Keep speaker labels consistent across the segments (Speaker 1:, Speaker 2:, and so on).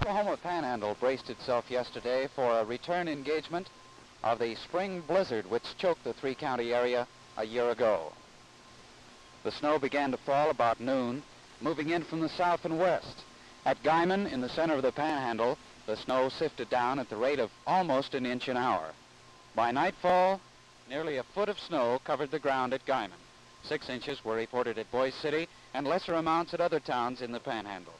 Speaker 1: Oklahoma Panhandle braced itself yesterday for a return engagement of the spring blizzard which choked the three-county area a year ago. The snow began to fall about noon, moving in from the south and west. At Guymon, in the center of the Panhandle, the snow sifted down at the rate of almost an inch an hour. By nightfall, nearly a foot of snow covered the ground at Guymon. 6 inches were reported at Boise City and lesser amounts at other towns in the Panhandle.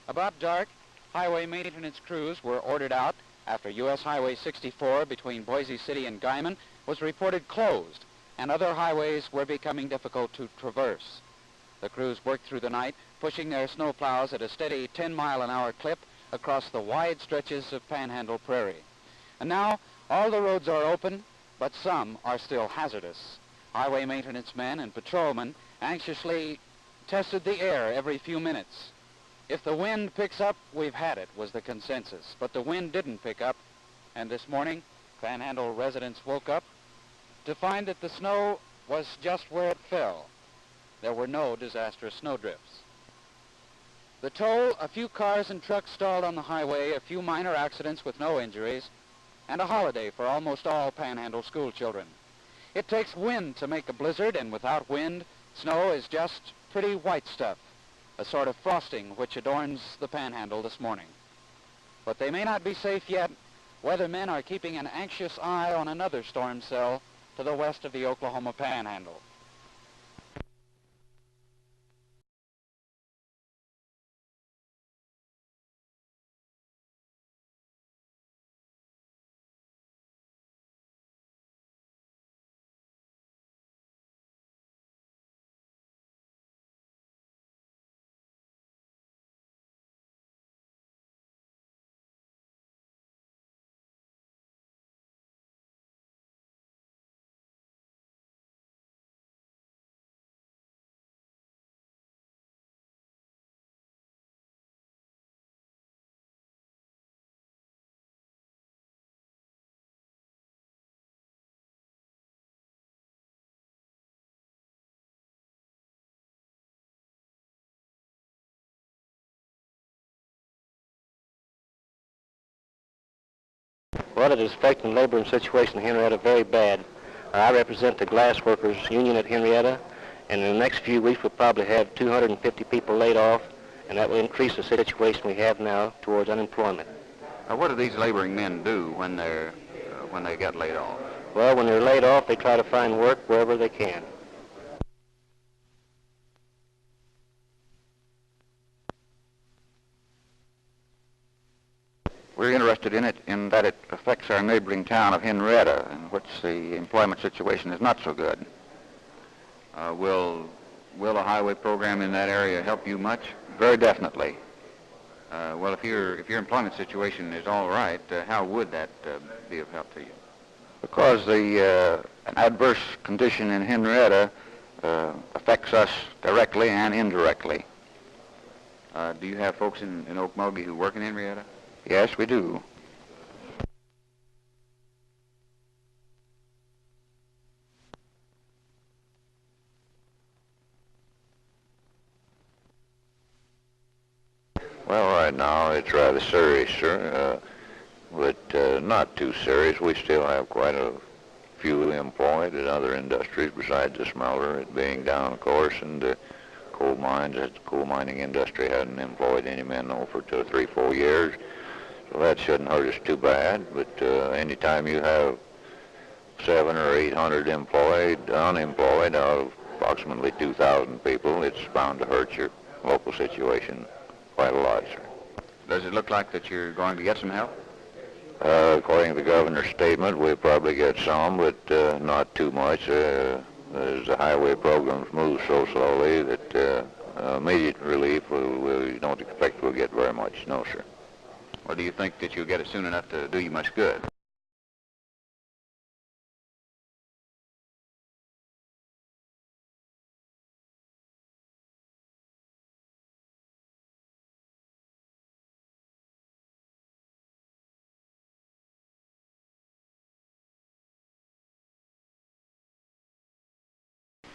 Speaker 1: About dark, highway maintenance crews were ordered out after U.S. Highway 64 between Boise City and Guymon was reported closed, and other highways were becoming difficult to traverse. The crews worked through the night, pushing their snowplows at a steady 10-mile-an-hour clip across the wide stretches of Panhandle prairie. And now, all the roads are open, but some are still hazardous. Highway maintenance men and patrolmen anxiously tested the air every few minutes. If the wind picks up, we've had it, was the consensus. But the wind didn't pick up, and this morning, Panhandle residents woke up to find that the snow was just where it fell. There were no disastrous snowdrifts. The toll, a few cars and trucks stalled on the highway, a few minor accidents with no injuries, and a holiday for almost all Panhandle school children. It takes wind to make a blizzard, and without wind, snow is just pretty white stuff, a sort of frosting which adorns the Panhandle this morning. But they may not be safe yet. Weathermen are keeping an anxious eye on another storm cell to the west of the Oklahoma Panhandle.
Speaker 2: Well, it is affecting the labor and situation in Henryetta very bad. I represent the glass workers union at Henryetta, and in the next few weeks we'll probably have 250 people laid off, and that will increase the situation we have now towards unemployment.
Speaker 3: What do these laboring men do when they get laid off?
Speaker 2: Well, when they're laid off, they try to find work wherever they can.
Speaker 3: We're interested in it in that it affects our neighboring town of Henryetta, in which the employment situation is not so good. Will the highway program in that area help you much? Very definitely. Well, if your employment situation is all right, how would that be of help to you? Because an adverse condition in Henryetta affects us directly and indirectly. Do you have folks in Okmulgee who work in Henryetta? Yes, we do.
Speaker 4: Well, right now it's rather serious, sir, but not too serious. We still have quite a few employed at other industries besides the smelter, it being down, of course, and the coal mines. The coal mining industry hadn't employed any men for 2 or 3, 4 years. So that shouldn't hurt us too bad, but anytime you have 700 or 800 unemployed out of approximately 2,000 people, it's bound to hurt your local situation quite a lot, sir.
Speaker 3: Does it look like that you're going to get some help?
Speaker 4: According to the governor's statement, we'll probably get some, but not too much. As the highway programs move so slowly that immediate relief, we don't expect we'll get very much, no, sir.
Speaker 3: Or do you think that you'll get it soon enough to do you much good?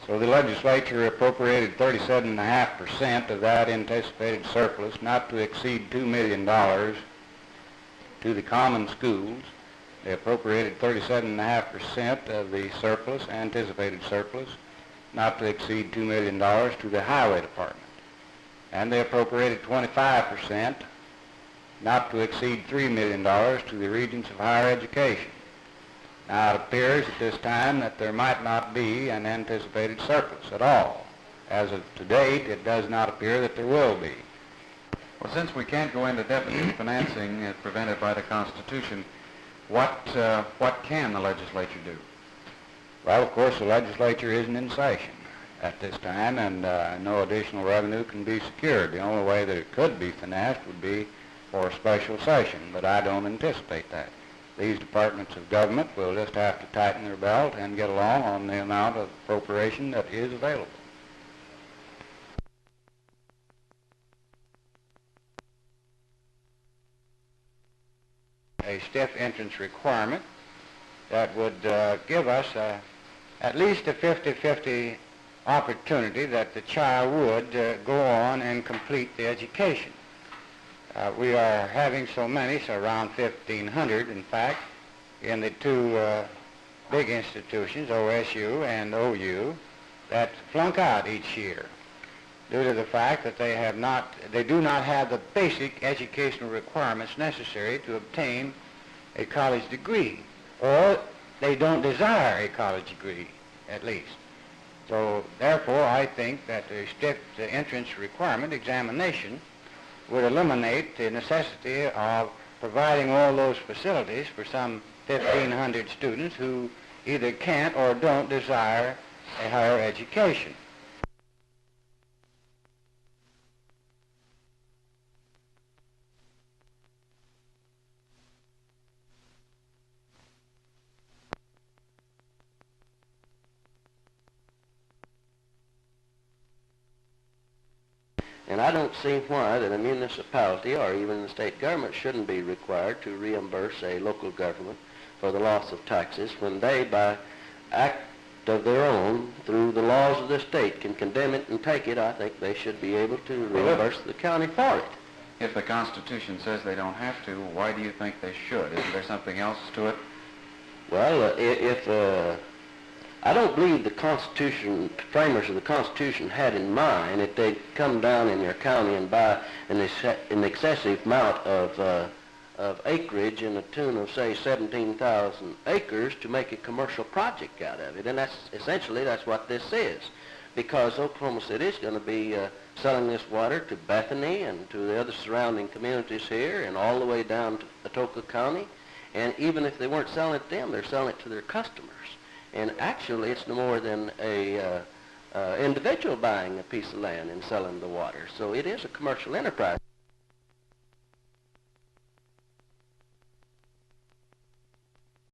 Speaker 1: So the legislature appropriated 37.5% of that anticipated surplus, not to exceed $2 million,
Speaker 5: to the common schools. They appropriated 37.5% of the surplus, anticipated surplus, not to exceed $2 million to the Highway Department. And they appropriated 25%, not to exceed $3 million to the Regents of Higher Education. Now it appears at this time that there might not be an anticipated surplus at all. As of to date, it does not appear that there will be.
Speaker 3: Well, since we can't go into deficit financing as prevented by the Constitution, what can the legislature do?
Speaker 5: Well, of course, the legislature isn't in session at this time, and no additional revenue can be secured. The only way that it could be financed would be for a special session, but I don't anticipate that. These departments of government will just have to tighten their belt and get along on the amount of appropriation that is available. A stiff entrance requirement that would give us at least a 50-50 opportunity that the child would go on and complete the education. We are having so many, so around 1,500 in fact, in the two big institutions, OSU and OU, that flunk out each year due to the fact that they do not have the basic educational requirements necessary to obtain a college degree, or they don't desire a college degree, at least. So therefore, I think that the stiff entrance requirement examination would eliminate the necessity of providing all those facilities for some 1,500 students who either can't or don't desire a higher education.
Speaker 6: And I don't see why that a municipality or even the state government shouldn't be required to reimburse a local government for the loss of taxes when they, by act of their own, through the laws of the state, can condemn it and take it. I think they should be able to reimburse the county for it.
Speaker 3: If the Constitution says they don't have to, why do you think they should? Isn't there something else to it?
Speaker 6: Well, I don't believe the Constitution, framers of the Constitution had in mind if they'd come down in your county and buy an excessive amount of acreage in the tune of, say, 17,000 acres to make a commercial project out of it. And that's what this is. Because Oklahoma City is going to be selling this water to Bethany and to the other surrounding communities here and all the way down to Atoka County. And even if they weren't selling it to them, they're selling it to their customers. And actually, it's no more than a individual buying a piece of land and selling the water. So it is a commercial enterprise.